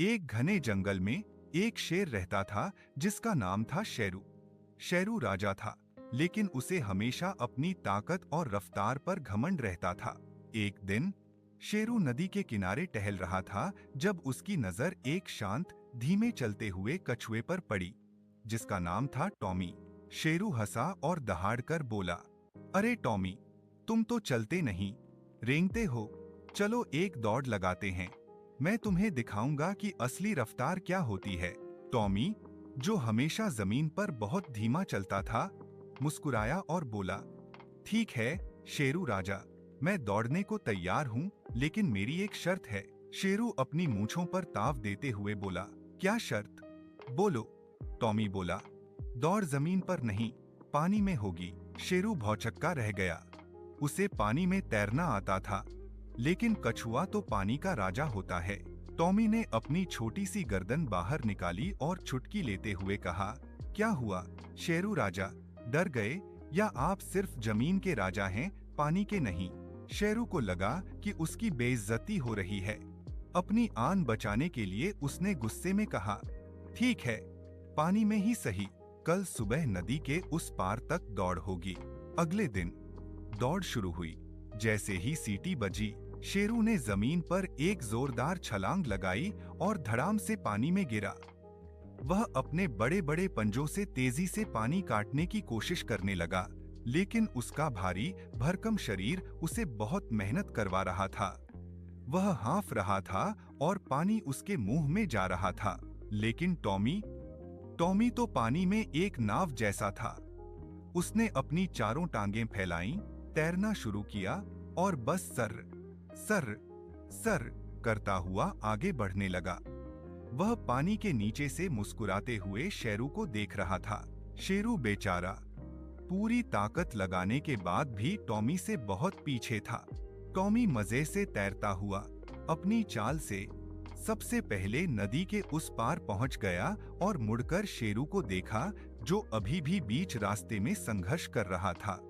एक घने जंगल में एक शेर रहता था जिसका नाम था शेरू। शेरू राजा था, लेकिन उसे हमेशा अपनी ताकत और रफ्तार पर घमंड रहता था। एक दिन शेरू नदी के किनारे टहल रहा था जब उसकी नजर एक शांत, धीमे चलते हुए कछुए पर पड़ी, जिसका नाम था टॉमी। शेरू हंसा और दहाड़कर बोला, अरे टॉमी, तुम तो चलते नहीं, रेंगते हो। चलो एक दौड़ लगाते हैं, मैं तुम्हें दिखाऊंगा कि असली रफ्तार क्या होती है। टॉमी, जो हमेशा जमीन पर बहुत धीमा चलता था, मुस्कुराया और बोला, ठीक है शेरू राजा, मैं दौड़ने को तैयार हूँ, लेकिन मेरी एक शर्त है। शेरू अपनी मूंछों पर ताव देते हुए बोला, क्या शर्त? बोलो। टॉमी बोला, दौड़ जमीन पर नहीं, पानी में होगी। शेरू भौचक्का रह गया। उसे पानी में तैरना आता था, लेकिन कछुआ तो पानी का राजा होता है। टॉमी ने अपनी छोटी सी गर्दन बाहर निकाली और चुटकी लेते हुए कहा, क्या हुआ शेरू राजा, डर गए या आप सिर्फ जमीन के राजा हैं, पानी के नहीं? शेरू को लगा कि उसकी बेइज्जती हो रही है। अपनी आन बचाने के लिए उसने गुस्से में कहा, ठीक है, पानी में ही सही, कल सुबह नदी के उस पार तक दौड़ होगी। अगले दिन दौड़ शुरू हुई। जैसे ही सीटी बजी, शेरू ने जमीन पर एक जोरदार छलांग लगाई और धड़ाम से पानी में गिरा। वह अपने बड़े बड़े पंजों से तेजी से पानी काटने की कोशिश करने लगा, लेकिन उसका भारी भरकम शरीर उसे बहुत मेहनत करवा रहा था। वह हाँफ रहा था और पानी उसके मुंह में जा रहा था, लेकिन टॉमी तो पानी में एक नाव जैसा था। उसने अपनी चारों टांगें फैलाईं, तैरना शुरू किया और बस सर सर करता हुआ आगे बढ़ने लगा। वह पानी के नीचे से मुस्कुराते हुए शेरू को देख रहा था। शेरू बेचारा पूरी ताकत लगाने के बाद भी टॉमी से बहुत पीछे था। टॉमी मजे से तैरता हुआ अपनी चाल से सबसे पहले नदी के उस पार पहुंच गया और मुड़कर शेरू को देखा, जो अभी भी बीच रास्ते में संघर्ष कर रहा था।